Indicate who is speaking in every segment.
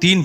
Speaker 1: 3,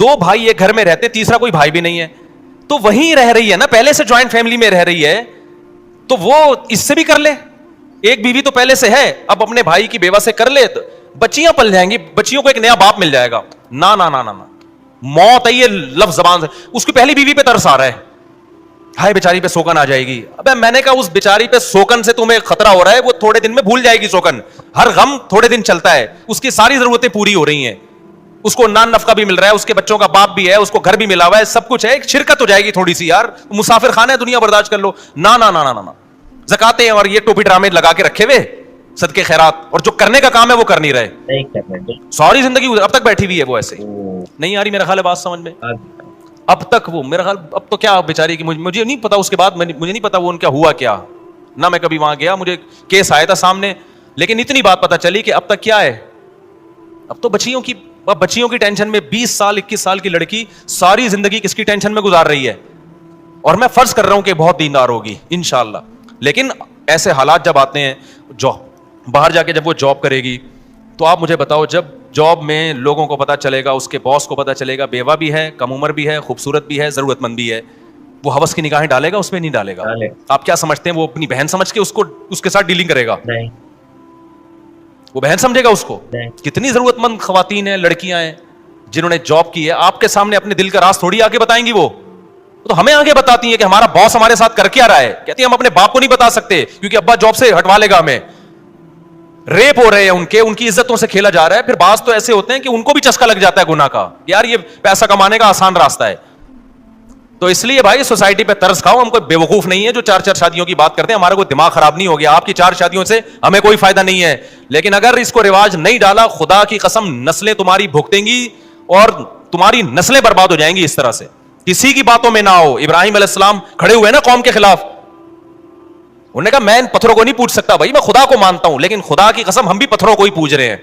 Speaker 1: 2 بھائی ایک گھر میں رہتے, تیسرا کوئی بھائی بھی نہیں ہے, تو وہیں رہ رہی ہے نا, پہلے سے جوائنٹ فیملی میں رہ رہی ہے, تو وہ اس سے بھی کر لے, ایک بیوی تو پہلے سے ہے, اب اپنے بھائی کی بیوہ سے کر لے, بچیاں پل جائیں گی, بچیوں کو ایک نیا باپ مل جائے گا. نا نا نا نا, موت ہے یہ لفظ زبان سے. اس کی پہلی بیوی پہ ترس آ رہا ہے, ہائے بیچاری پہ سوکن آ جائے گی. ابے میں نے کہا اس بیچاری پہ سوکن سے تمہیں خطرہ ہو رہا ہے, وہ تھوڑے دن میں بھول جائے گی سوکن, ہر غم تھوڑے دن چلتا ہے, اس کی ساری ضرورتیں پوری ہو رہی ہیں, اس کو نان نفقہ بھی مل رہا ہے, اس کے بچوں کا باپ بھی ہے, اس کو گھر بھی ملا ہوا ہے, سب کچھ ہے, ایک شرکت ہو جائے گی تھوڑی سی, یار مسافر خانہ ہے, دنیا برداشت کر لو. نا نا نا نا نا, زکاتیں اور یہ ٹوپی ڈرامے لگا کے رکھے ہوئے, صدقے خیرات, اور جو کرنے کا کام ہے وہ کر نہیں رہے. ساری زندگی اب تک بیٹھی ہوئی ہے وہ ایسے. نہیں آ رہی میرا خیال ہے بات سمجھ میں, اب تک وہ میرا خیال, اب تو کیا بیچاری کی, مجھے نہیں پتا اس کے بعد, مجھے نہیں پتا وہ ان کا ہوا کیا, نہ میں کبھی وہاں گیا, مجھے کیس آیا تھا سامنے, لیکن اتنی بات پتا چلی کہ اب تک کیا ہے, اب تو بچیوں کی ٹینشن میں 20 سال 21 سال کی لڑکی ساری زندگی کس کی ٹینشن میں گزار رہی ہے. اور میں فرض کر رہا ہوں کہ بہت دیندار ہوگی انشاءاللہ, لیکن ایسے حالات جب آتے ہیں, باہر جا کے جب وہ جاب کرے گی, تو آپ مجھے بتاؤ, جب جاب میں لوگوں کو پتا چلے گا, اس کے باس کو پتا چلے گا, بیوہ بھی ہے, کم عمر بھی ہے, خوبصورت بھی ہے, ضرورت مند بھی ہے, وہ ہوس کی نگاہیں ڈالے گا, اس میں نہیں ڈالے گا. آپ کیا سمجھتے ہیں وہ اپنی بہن سمجھ کے اس کے ساتھ ڈیلنگ کرے گا؟ وہ بہن سمجھے گا اس کو؟ کتنی ضرورت مند خواتین ہیں, لڑکیاں ہیں جنہوں نے جاب کی ہے, آپ کے سامنے اپنے دل کا راز تھوڑی آگے بتائیں گی, وہ تو ہمیں آگے بتاتی ہیں کہ ہمارا باس ہمارے ساتھ کر کے آ رہا ہے. کہتی ہیں ہم اپنے باپ کو نہیں بتا سکتے کیونکہ ابا جاب سے ہٹوا لے گا ہمیں, ریپ ہو رہے ہیں ان کی عزتوں سے کھیلا جا رہا ہے. پھر بعض تو ایسے ہوتے ہیں کہ ان کو بھی چسکا لگ جاتا ہے گناہ کا, یار یہ پیسہ کمانے کا آسان راستہ ہے. تو اس لیے بھائی سوسائٹی پہ ترس کھاؤ, ہم کوئی بیوقوف نہیں ہے جو 4 شادیوں کی بات کرتے ہیں, ہمارا کوئی دماغ خراب نہیں ہو گیا, آپ کی 4 شادیوں سے ہمیں کوئی فائدہ نہیں ہے, لیکن اگر اس کو رواج نہیں ڈالا, خدا کی قسم نسلیں تمہاری بھگتیں گی اور تمہاری نسلیں برباد ہو جائیں گی اس طرح سے. کسی کی باتوں میں نہ ہو. ابراہیم علیہ السلام کھڑے ہوئے نا قوم کے خلاف, انہوں نے کہا میں ان پتھروں کو نہیں پوچھ سکتا, بھائی میں خدا کو مانتا ہوں, لیکن خدا کی قسم ہم بھی پتھروں کو ہی پوج رہے ہیں.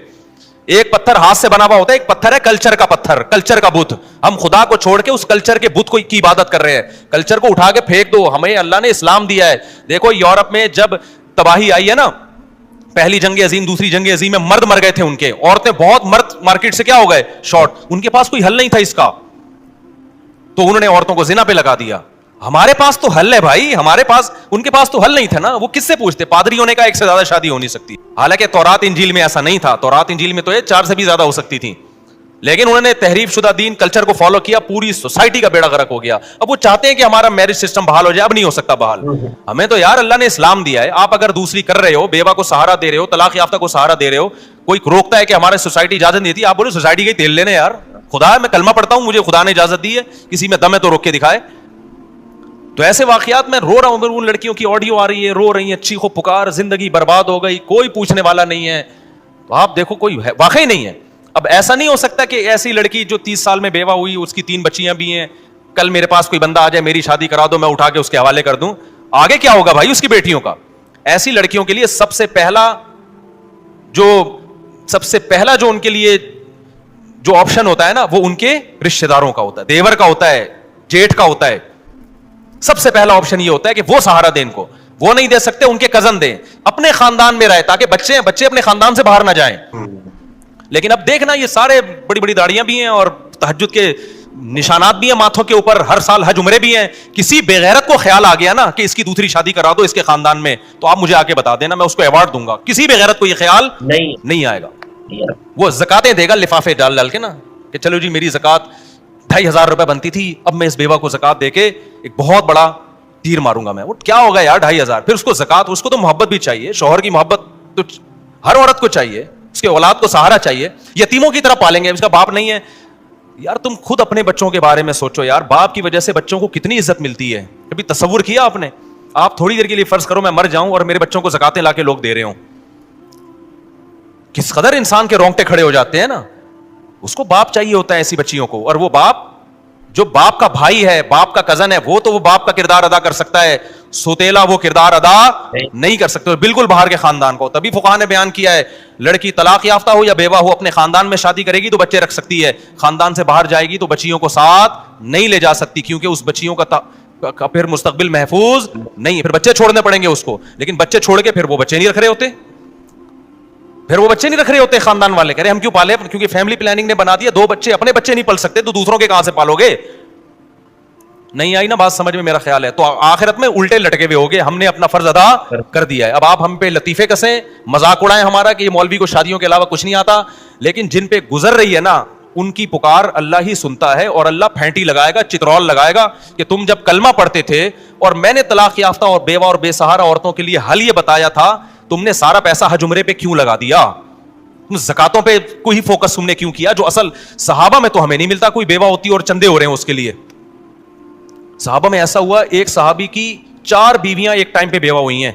Speaker 1: ایک پتھر ہاتھ سے بنا ہوا ہوتا ہے, ایک پتھر ہے کلچر کا پتھر, کلچر کا بت. ہم خدا کو چھوڑ کے اس کلچر کے بت کی عبادت کر رہے ہیں. کلچر کو اٹھا کے پھینک دو, ہمیں اللہ نے اسلام دیا ہے. دیکھو یورپ میں جب تباہی آئی ہے نا, پہلی جنگ عظیم, دوسری جنگ عظیم میں مرد مر گئے تھے ان کے, عورتیں بہت مرد مارکیٹ سے کیا ہو گئے شارٹ, ان کے پاس کوئی حل نہیں تھا اس کا, تو انہوں نے عورتوں کو زنا پہ لگا دیا. ہمارے پاس تو حل ہے بھائی, ہمارے پاس, ان کے پاس تو حل نہیں تھا نا, وہ کس سے پوچھتے؟ پادریوں نے کہا ایک سے زیادہ شادی ہو نہیں سکتی, حالانکہ تورات انجیل میں ایسا نہیں تھا, تورات انجیل میں تو یہ 4 سے بھی زیادہ ہو سکتی تھی, لیکن انہوں نے تحریف شدہ دین کلچر کو فالو کیا, پوری سوسائٹی کا بیڑا غرق ہو گیا. اب وہ چاہتے ہیں کہ ہمارا میرج سسٹم بحال ہو جائے, اب نہیں ہو سکتا بحال. ہمیں تو یار اللہ نے اسلام دیا ہے, آپ اگر دوسری کر رہے ہو, بیوہ کو سہارا دے رہے ہو, طلاق یافتہ کو سہارا دے رہے ہو, کوئی روکتا ہے کہ ہمارے سوسائٹی اجازت نہیں دیتی, آپ بولے سوسائٹی کا ہی تیل لینے یار, خدا ہے میں کلمہ پڑھتا ہوں, مجھے خدا نے اجازت دی ہے, کسی میں دم ہے تو روک کے دکھائے. تو ایسے واقعات میں رو رہا ہوں, ان لڑکیوں کی آڈیو آ رہی ہے, رو رہی ہیں, چیخ و پکار, زندگی برباد ہو گئی, کوئی پوچھنے والا نہیں ہے. تو آپ دیکھو کوئی واقعی نہیں ہے. اب ایسا نہیں ہو سکتا کہ ایسی لڑکی جو 30 سال میں بیوہ ہوئی, اس کی 3 بچیاں بھی ہیں, کل میرے پاس کوئی بندہ آ جائے میری شادی کرا دو, میں اٹھا کے اس کے حوالے کر دوں, آگے کیا ہوگا بھائی اس کی بیٹیوں کا. ایسی لڑکیوں کے لیے سب سے پہلا جو ان کے لیے جو آپشن ہوتا ہے نا, وہ ان کے رشتہ داروں کا ہوتا ہے, دیور کا ہوتا ہے, جیٹھ کا ہوتا ہے. سب سے پہلا آپشن یہ ہوتا ہے کہ وہ سہارا دیں ان کو, وہ نہیں دے سکتے, ان کے کزن دیں, اپنے خاندان میں رہے تاکہ بچے اپنے خاندان سے باہر نہ جائیں. لیکن اب دیکھنا یہ سارے بڑی بڑی داڑیاں بھی ہیں اور تہجد کے نشانات بھی ہیں ماتھوں کے اوپر, ہر سال حج عمرے بھی ہیں. کسی بے غیرت کو خیال آ گیا نا کہ اس کی دوسری شادی کرا دو اس کے خاندان میں, تو آپ مجھے آ کے بتا دینا, میں اس کو ایوارڈ دوں گا. کسی بے غیرت کو یہ خیال نہیں آئے گا. وہ زکاتیں دے گا لفافے ڈال کے نا, کہ چلو جی میری زکات 2,500 روپے بنتی تھی, اب میں اس بیوہ کو زکات دے کے ایک بہت بڑا تیر ماروں گا میں. وہ کیا ہوگا یار 2,500, پھر اس کو زکات, اس کو تو محبت بھی چاہیے, شوہر کی محبت تو ہر عورت کو چاہیے, اس کے اولاد کو سہارا چاہیے, یتیموں کی طرح پالیں گے, اس کا باپ نہیں ہے. یار تم خود اپنے بچوں کے بارے میں سوچو یار, باپ کی وجہ سے بچوں کو کتنی عزت ملتی ہے, کبھی تصور کیا آپ نے؟ آپ تھوڑی دیر کے لیے فرض کرو میں مر جاؤں اور میرے بچوں کو زکاتیں لا کے لوگ دے رہے ہوں, کس قدر انسان کے رونگٹے کھڑے ہو جاتے ہیں نا. اس کو باپ چاہیے ہوتا ہے ایسی بچیوں کو, اور وہ باپ جو باپ کا بھائی ہے, باپ کا کزن ہے, وہ تو وہ باپ کا کردار ادا کر سکتا ہے, سوتیلا وہ کردار ادا نہیں کر سکتے, بالکل باہر کے خاندان کو. تبھی فقہا نے بیان کیا ہے لڑکی طلاق یافتہ ہو یا بیوہ ہو, اپنے خاندان میں شادی کرے گی تو بچے رکھ سکتی ہے, خاندان سے باہر جائے گی تو بچیوں کو ساتھ نہیں لے جا سکتی, کیونکہ اس بچیوں کا پھر مستقبل محفوظ نہیں ہے, پھر بچے چھوڑنے پڑیں گے اس کو. لیکن بچے چھوڑ کے پھر وہ بچے نہیں رکھ رہے ہوتے. پھر وہ بچے نہیں رکھ رہے ہوتے خاندان والے, کہہ رہے ہم کیوں پالے, کیونکہ فیملی پلاننگ نے بنا دیا 2 بچے, اپنے بچے نہیں پل سکتے تو دوسروں کے کہاں سے پالو گے. نہیں آئی نا بات سمجھ میں, میرا خیال ہے. تو آخرت میں الٹے لٹکے ہوئے ہوگے, ہم نے اپنا فرض ادا کر دیا ہے. اب آپ ہم پہ لطیفے کسیں, مذاق اڑائیں ہمارا کہ یہ مولوی کو شادیوں کے علاوہ کچھ نہیں آتا, لیکن جن پہ گزر رہی ہے نا ان کی پکار اللہ ہی سنتا ہے, اور اللہ پھینٹی لگائے گا, چترول لگائے گا کہ تم جب کلمہ پڑھتے تھے اور میں نے طلاق یافتہ اور بیوہ اور بے سہارا عورتوں کے لیے حل یہ بتایا تھا, تم نے سارا پیسہ حج عمرے پہ کیوں لگا دیا, زکاتوں پہ کوئی فوکس تم نے کیوں کیا, جو اصل صحابہ میں تو ہمیں نہیں ملتا. کوئی بیوہ ہوتی اور چندے ہو رہے ہیں اس کے لیے. صحابہ میں ایسا ہوا, ایک صحابی کی 4 بیویاں ایک ٹائم پہ بیوہ ہوئی ہیں,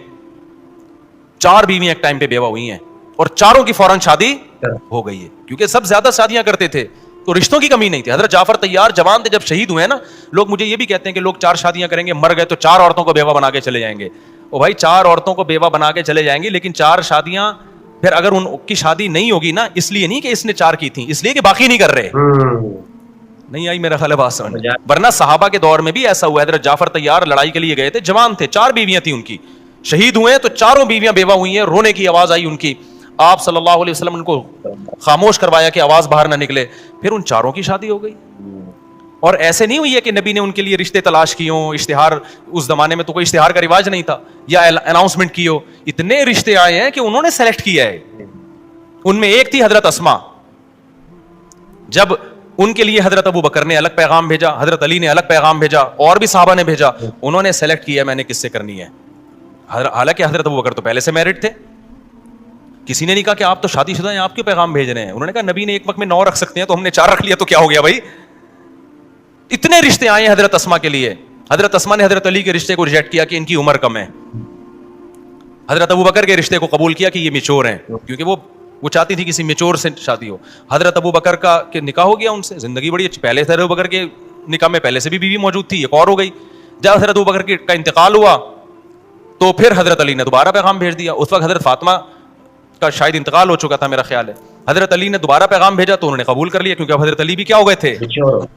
Speaker 1: 4 بیویاں ایک ٹائم پہ بیوہ ہوئی ہیں, اور چاروں کی فوراً شادی ہو گئی ہے, کیونکہ سب زیادہ شادیاں کرتے تھے تو رشتوں کی کمی نہیں تھی. حضرت جعفر طیار جوان تھے جب شہید ہوئے نا, لوگ مجھے یہ بھی کہتے ہیں کہ لوگ 4 شادیاں کریں گے, مر گئے تو 4 عورتوں کو بیوہ بنا کے چلے جائیں گے. او بھائی 4 عورتوں کو بیوہ بنا کے چلے جائیں گے, لیکن 4 شادیاں پھر اگر ان کی شادی نہیں ہوگی نا, اس لیے نہیں کہ اس نے 4 کی تھیں, اس لیے کہ باقی نہیں کر رہے. نہیں آئی میرا خیال ہے بات سمجھ. ورنہ صحابہ کے دور میں بھی ایسا ہوا ہے, حضرت جعفر طیار لڑائی کے لیے گئے تھے, جوان تھے, 4 بیویاں تھیں ان کی, شہید ہوئے تو 4 بیویاں بیوہ ہوئی ہیں, رونے کی آواز آئی ان کی, آپ صلی اللہ علیہ وسلم ان کو خاموش کروایا کہ آواز باہر نہ نکلے, پھر ان 4 کی شادی ہو گئی. اور ایسے نہیں ہوئی ہے کہ نبی نے ان کے لیے رشتے تلاش کیے ہوں, اشتہار, اس زمانے میں تو کوئی اشتہار کا رواج نہیں تھا, یا اناؤنسمنٹ کی ہو, اتنے رشتے آئے ہیں کہ انہوں نے سلیکٹ کیا ہے. ان میں ایک تھی حضرت اسما, جب ان کے لیے حضرت ابو بکر نے الگ پیغام بھیجا, حضرت علی نے الگ پیغام بھیجا, اور بھی صحابہ نے بھیجا, انہوں نے سلیکٹ کیا میں نے کس سے کرنی ہے. حالانکہ حضرت ابو بکر تو پہلے سے میرڈ تھے, کسی نے نہیں کہا کہ آپ تو شادی شدہ ہیں, آپ کیوں پیغام بھیج رہے ہیں. انہوں نے کہا نبی نے ایک وقت میں 9 رکھ سکتے ہیں, تو ہم نے 4 رکھ لیا تو کیا ہو گیا بھائی. اتنے رشتے آئے ہیں حضرت اسما کے لیے. حضرت اسما نے حضرت علی کے رشتے کو ریجیکٹ کیا کہ ان کی عمر کم ہے, حضرت ابو بکر کے رشتے کو قبول کیا کہ یہ میچور ہیں, کیونکہ وہ چاہتی تھی کسی میچور سے شادی ہو. حضرت ابو بکر کا کہ نکاح ہو گیا ان سے, زندگی بڑی اچھی, پہلے حضرت ابو بکر کے نکاح میں پہلے سے بھی بیوی موجود تھی, ایک اور ہو گئی. جب حضرت ابو بکر کا انتقال ہوا تو پھر حضرت علی نے دوبارہ پیغام بھیج دیا. اس وقت حضرت فاطمہ کا شاید انتقال ہو چکا تھا میرا خیال ہے. حضرت علی نے دوبارہ پیغام بھیجا تو انہوں نے قبول کر لیا, کیونکہ اب حضرت علی بھی کیا ہو گئے تھے,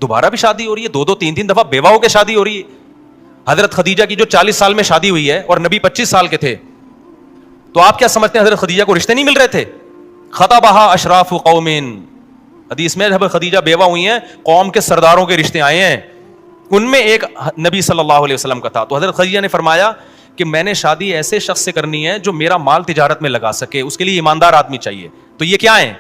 Speaker 1: دوبارہ بھی شادی ہو رہی ہے, 2 3 دفعہ بیوہ ہو کے شادی ہو رہی ہے. حضرت خدیجہ کی جو 40 سال میں شادی ہوئی ہے اور نبی 25 سال کے تھے, تو آپ کیا سمجھتے ہیں حضرت خدیجہ کو رشتے نہیں مل رہے تھے؟ خطبہا اشراف قوم, حدیث میں جب خدیجہ بیوہ ہوئی ہیں قوم کے سرداروں کے رشتے آئے ہیں, ان میں ایک نبی صلی اللہ علیہ وسلم کا تھا. تو حضرت خدیجہ نے فرمایا کہ میں نے شادی ایسے شخص سے کرنی ہے جو میرا مال تجارت میں لگا سکے, اس کے لیے ایماندار آدمی چاہیے. تو یہ کیا ہیں,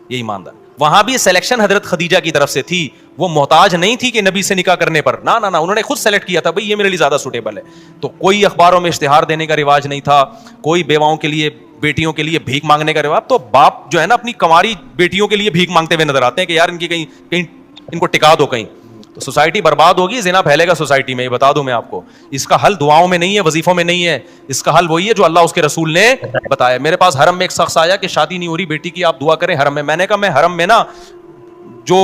Speaker 1: یہ ایماندار. وہاں بھی سلیکشن حضرت خدیجہ کی طرف سے تھی, وہ محتاج نہیں تھی کہ نبی سے نکاح کرنے پر, نہ انہوں نے خود سلیکٹ کیا تھا بھئی یہ میرے لیے زیادہ سوٹیبل ہے. تو کوئی اخباروں میں اشتہار دینے کا رواج نہیں تھا, کوئی بیواؤں کے لیے, بیٹیوں کے لیے بھیک مانگنے کا رواج. تو باپ جو ہے نا اپنی کماری بیٹیوں کے لیے بھیک مانگتے ہوئے نظر آتے ہیں کہ یار ان کی کہیں ان کو ٹکا دو کہیں, تو سوسائٹی برباد ہوگی, زنا پھیلے گا سوسائٹی میں. یہ بتا دوں میں آپ کو, اس کا حل دعاؤں میں نہیں ہے, وظیفوں میں نہیں ہے, اس کا حل وہی ہے جو اللہ اس کے رسول نے بتایا. میرے پاس حرم میں ایک شخص آیا کہ شادی نہیں ہو رہی بیٹی کی, آپ دعا کریں حرم میں. میں نے کہا میں حرم میں نا جو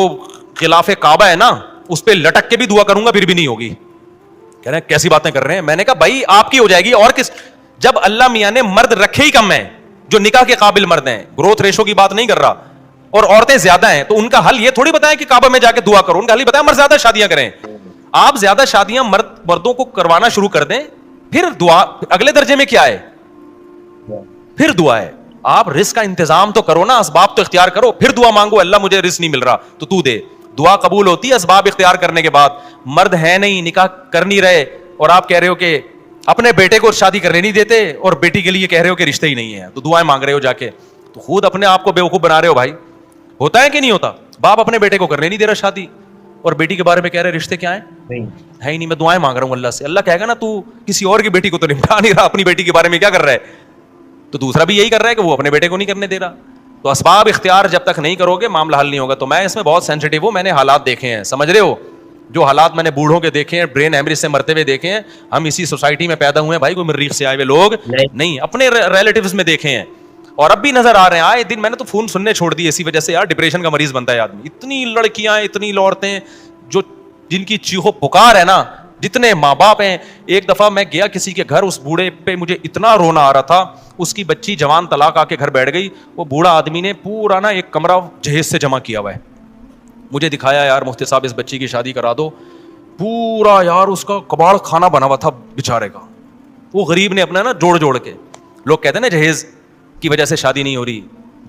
Speaker 1: غلاف کعبہ ہے نا اس پہ لٹک کے بھی دعا کروں گا پھر بھی نہیں ہوگی. کہہ رہے ہیں کیسی باتیں کر رہے ہیں. میں نے کہا بھائی آپ کی ہو جائے گی, اور کس, جب اللہ میاں نے مرد رکھے ہی کم ہیں جو نکاح کے قابل مرد ہیں, گروتھ ریشو کی بات نہیں کر رہا, اور عورتیں زیادہ ہیں, تو ان کا حل یہ تھوڑی بتایا کہ کعبہ میں جا کے دعا کرو, ان کا حل بتایا مرد زیادہ شادیاں کریں. آپ زیادہ شادیاں مردوں کو کروانا شروع کر دیں, پھر دعا اگلے درجے میں کیا ہے, پھر دعا ہے. آپ رزق کا انتظام تو کرو نا, اسباب تو اختیار کرو, پھر دعا مانگو اللہ مجھے رزق نہیں مل رہا تو دے. دعا قبول ہوتی ہے اسباب اختیار کرنے کے بعد. مرد ہے نہیں, نکاح کر نہیں رہے, اور آپ کہہ رہے ہو کہ اپنے بیٹے کو شادی کرنے نہیں دیتے, اور بیٹی کے لیے کہہ رہے ہو کہ رشتے ہی نہیں ہے, تو دعائیں مانگ رہے ہو جا کے, تو خود اپنے آپ کو بیوقوف بنا رہے ہو بھائی. ہوتا ہے کہ نہیں ہوتا؟ باپ اپنے بیٹے کو کرنے نہیں دے رہا شادی, اور بیٹی کے بارے میں کہہ رہے رشتے کیا ہیں, ہے ہی نہیں, میں دعائیں مانگ رہا ہوں اللہ سے. اللہ کہے گا نا تو کسی اور کی بیٹی کو تو نمٹا نہیں رہا, اپنی بیٹی کے بارے میں کیا کر رہا ہے, تو دوسرا بھی یہی کر رہا ہے کہ وہ اپنے بیٹے کو نہیں کرنے دے رہا. تو اسباب اختیار جب تک نہیں کرو گے معاملہ حل نہیں ہوگا. تو میں اس میں بہت سینسٹیو ہوں, میں نے حالات دیکھے ہیں, سمجھ رہے ہو, جو حالات میں نے بوڑھوں کے دیکھے ہیں, برین ہیمریج سے مرتے ہوئے دیکھے ہیں. ہم اسی سوسائٹی میں پیدا ہوئے ہیں بھائی, کوئی مریخ سے آئے ہوئے لوگ نہیں, اپنے ریلیٹیوز میں دیکھے ہیں, اور اب بھی نظر آ رہے ہیں. آئے دن میں نے تو فون سننے چھوڑ دی اسی وجہ سے, یار ڈپریشن کا مریض بنتا ہے آدمی. اتنی لڑکیاں, اتنی عورتیں جو جن کی چیخو پکار ہے نا, جتنے ماں باپ ہیں. ایک دفعہ میں گیا کسی کے گھر, اس بوڑھے پہ مجھے اتنا رونا آ رہا تھا, اس کی بچی جوان طلاق آ کے گھر بیٹھ گئی. وہ بوڑھا آدمی نے پورا نا ایک کمرہ جہیز سے جمع کیا ہوا ہے, مجھے دکھایا یار مفتی صاحب اس بچی کی شادی کرا دو. پورا یار اس کا کباڑ کھانا بنا ہوا تھا بیچارے کا, وہ غریب نے اپنا نا جوڑ کے, لوگ کہتے ہیں نا جہیز کی وجہ سے شادی نہیں ہو رہی,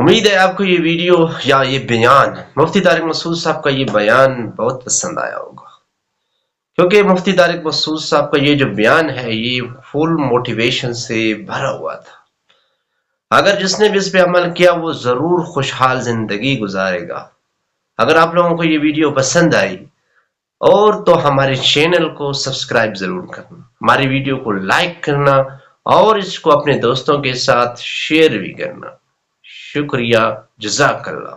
Speaker 2: امید ہے آپ کو یہ ویڈیو یا یہ بیان مفتی طارق مسعود صاحب کا یہ بیان بہت پسند آیا ہوگا، کیونکہ مفتی طارق مسعود صاحب کا یہ جو بیان ہے یہ فل موٹیویشن سے بھرا ہوا تھا۔ اگر جس نے بھی اس پہ عمل کیا وہ ضرور خوشحال زندگی گزارے گا۔ اگر آپ لوگوں کو یہ ویڈیو پسند آئی اور تو ہمارے چینل کو سبسکرائب ضرور کرنا، ہماری ویڈیو کو لائک کرنا اور اس کو اپنے دوستوں کے ساتھ شیئر بھی کرنا۔ شکریہ، جزاک اللہ۔